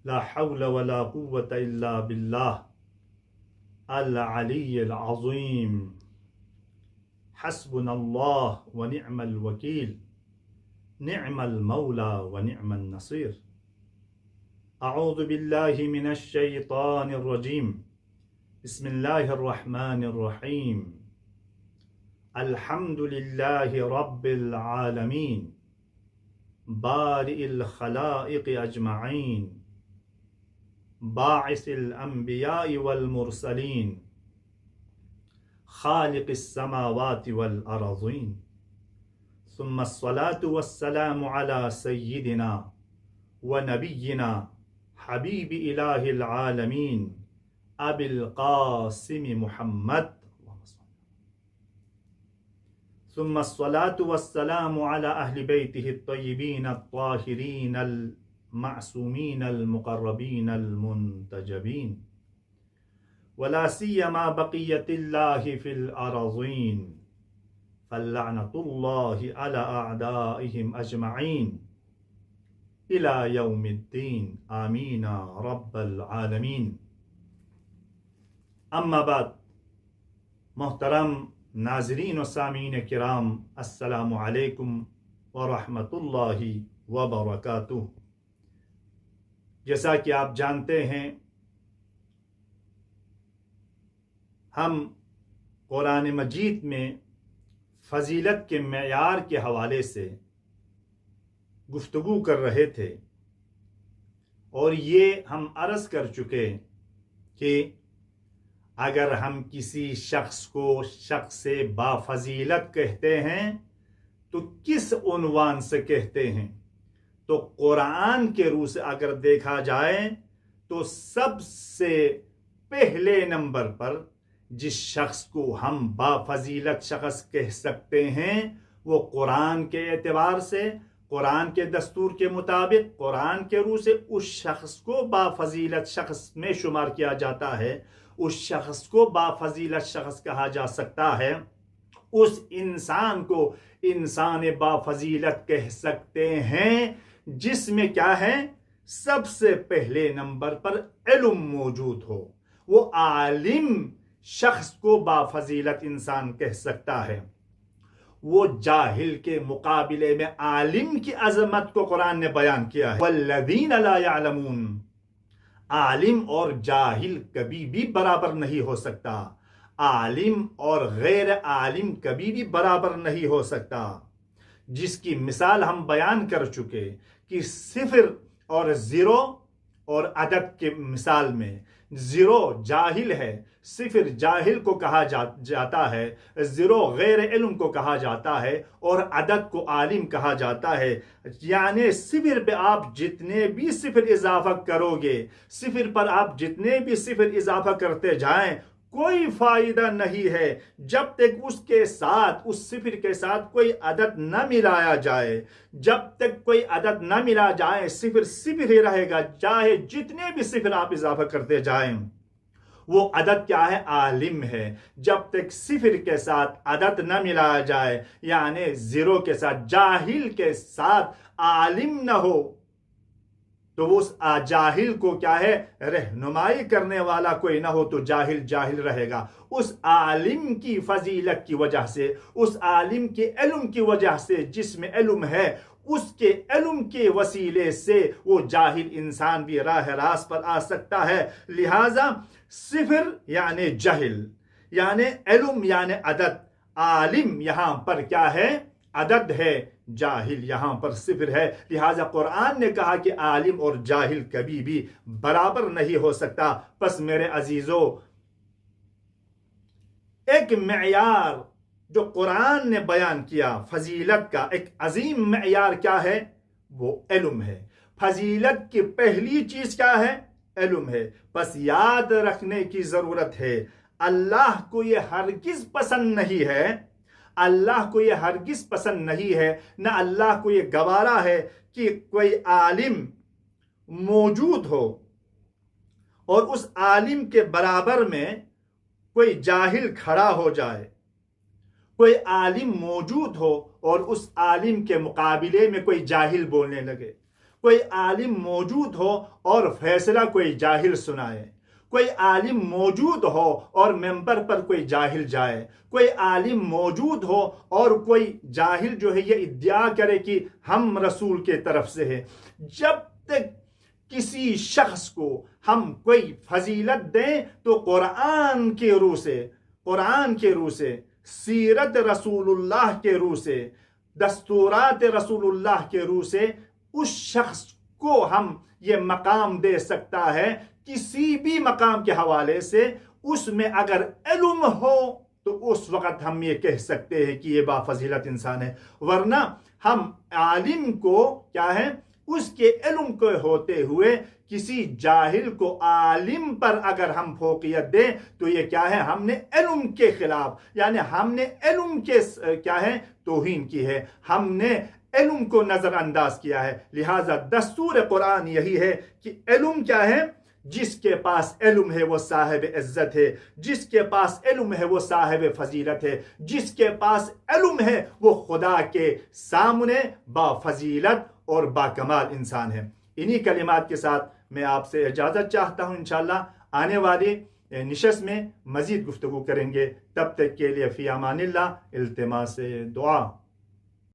لا حول ولا قوة إلا بالله العلي العظيم حسبنا الله ونعم الوكيل نعم المولى ونعم النصير أعوذ بالله من الشيطان الرجيم بسم الله الرحمن الرحيم الحمد لله رب العالمين بارئ الخلائق أجمعين باعث الأنبياء والمرسلين خالق السماوات والأرضين ثم الصلاة والسلام على سيدنا ونبينا حبيب إله العالمين أبي القاسم محمد ثم الصلاة والسلام على أهل بيته الطيبين الطاهرين المعصومين المقربين المنتجبين ولا سيما بقية الله في الأرضين فلعنة الله على أعدائهم أجمعين إلى يوم الدين آمين رب العالمين اما بعد محترم ناظرین و سامعین کرام السلام علیکم ورحمۃ اللہ وبرکاتہ۔ جیسا کہ آپ جانتے ہیں ہم قرآن مجید میں فضیلت کے معیار کے حوالے سے گفتگو کر رہے تھے اور یہ ہم عرض کر چکے کہ اگر ہم کسی شخص کو شخص با فضیلت کہتے ہیں تو کس عنوان سے کہتے ہیں؟ تو قرآن کے روح سے اگر دیکھا جائے تو سب سے پہلے نمبر پر جس شخص کو ہم با فضیلت شخص کہہ سکتے ہیں وہ قرآن کے اعتبار سے، قرآن کے دستور کے مطابق، قرآن کے روح سے اس شخص کو با فضیلت شخص میں شمار کیا جاتا ہے، اس شخص کو با فضیلت شخص کہا جا سکتا ہے، اس انسان کو انسان با فضیلت کہہ سکتے ہیں جس میں کیا ہے؟ سب سے پہلے نمبر پر علم موجود ہو۔ وہ عالم شخص کو با فضیلت انسان کہہ سکتا ہے۔ وہ جاہل کے مقابلے میں عالم کی عظمت کو قرآن نے بیان کیا ہے، والذین لا یعلمون۔ عالم اور جاہل کبھی بھی برابر نہیں ہو سکتا، عالم اور غیر عالم کبھی بھی برابر نہیں ہو سکتا، جس کی مثال ہم بیان کر چکے کہ صفر اور زیرو اور عدد کے مثال میں زیرو جاہل ہے، صفر جاہل کو کہا جاتا ہے، زیرو غیر علم کو کہا جاتا ہے اور عدد کو عالم کہا جاتا ہے۔ یعنی صفر پہ آپ جتنے بھی صفر اضافہ کرو گے، صفر پر آپ جتنے بھی صفر اضافہ کرتے جائیں کوئی فائدہ نہیں ہے جب تک اس کے ساتھ، اس صفر کے ساتھ کوئی عدد نہ ملایا جائے۔ جب تک کوئی عدد نہ ملا جائے صفر صفر ہی رہے گا، چاہے جتنے بھی صفر آپ اضافہ کرتے جائیں۔ وہ عدد کیا ہے؟ عالم ہے۔ جب تک صفر کے ساتھ عدد نہ ملایا جائے، یعنی زیرو کے ساتھ، جاہل کے ساتھ عالم نہ ہو، تو اس جاہل کو کیا ہے؟ رہنمائی کرنے والا کوئی نہ ہو تو جاہل جاہل رہے گا۔ اس عالم کی فضیلت کی وجہ سے، اس عالم کے علم کی وجہ سے، جس میں علم ہے، اس کے علم کے وسیلے سے وہ جاہل انسان بھی راہ راست پر آ سکتا ہے۔ لہذا صفر یعنی جہل، یعنی علم یعنی عدد، عالم یہاں پر کیا ہے؟ عدد ہے، جاہل یہاں پر صفر ہے۔ لہٰذا قرآن نے کہا کہ عالم اور جاہل کبھی بھی برابر نہیں ہو سکتا۔ پس میرے عزیزو، ایک معیار جو قرآن نے بیان کیا فضیلت کا، ایک عظیم معیار کیا ہے؟ وہ علم ہے۔ فضیلت کی پہلی چیز کیا ہے؟ علم ہے۔ بس یاد رکھنے کی ضرورت ہے، اللہ کو یہ ہرگز پسند نہیں ہے، اللہ کو یہ ہرگز پسند نہیں ہے، نہ اللہ کو یہ گوارا ہے کہ کوئی عالم موجود ہو اور اس عالم کے برابر میں کوئی جاہل کھڑا ہو جائے، کوئی عالم موجود ہو اور اس عالم کے مقابلے میں کوئی جاہل بولنے لگے، کوئی عالم موجود ہو اور فیصلہ کوئی جاہل سنائے، کوئی عالم موجود ہو اور ممبر پر کوئی جاہل جائے، کوئی عالم موجود ہو اور کوئی جاہل جو ہے یہ ادعا کرے کہ ہم رسول کے طرف سے ہے۔ جب تک کسی شخص کو ہم کوئی فضیلت دیں تو قرآن کے روح سے، سیرت رسول اللہ کے روح سے، دستورات رسول اللہ کے روح سے اس شخص کو ہم یہ مقام دے سکتا ہے۔ کسی بھی مقام کے حوالے سے اس میں اگر علم ہو تو اس وقت ہم یہ کہہ سکتے ہیں کہ یہ بافضیلت انسان ہے، ورنہ ہم عالم کو کیا ہے، اس کے علم کو ہوتے ہوئے کسی جاہل کو عالم پر اگر ہم فوقیت دیں تو یہ کیا ہے، ہم نے علم کے خلاف، یعنی ہم نے علم کے کیا ہے توہین کی ہے، ہم نے علم کو نظر انداز کیا ہے۔ لہٰذا دستور قرآن یہی ہے کہ علم کیا ہے، جس کے پاس علم ہے وہ صاحب عزت ہے، جس کے پاس علم ہے وہ صاحب فضیلت ہے، جس کے پاس علم ہے وہ خدا کے سامنے با فضیلت اور با کمال انسان ہے۔ انہی کلمات کے ساتھ میں آپ سے اجازت چاہتا ہوں، انشاءاللہ آنے والی نشست میں مزید گفتگو کریں گے۔ تب تک کے لیے فی امان اللہ، التماس دعا۔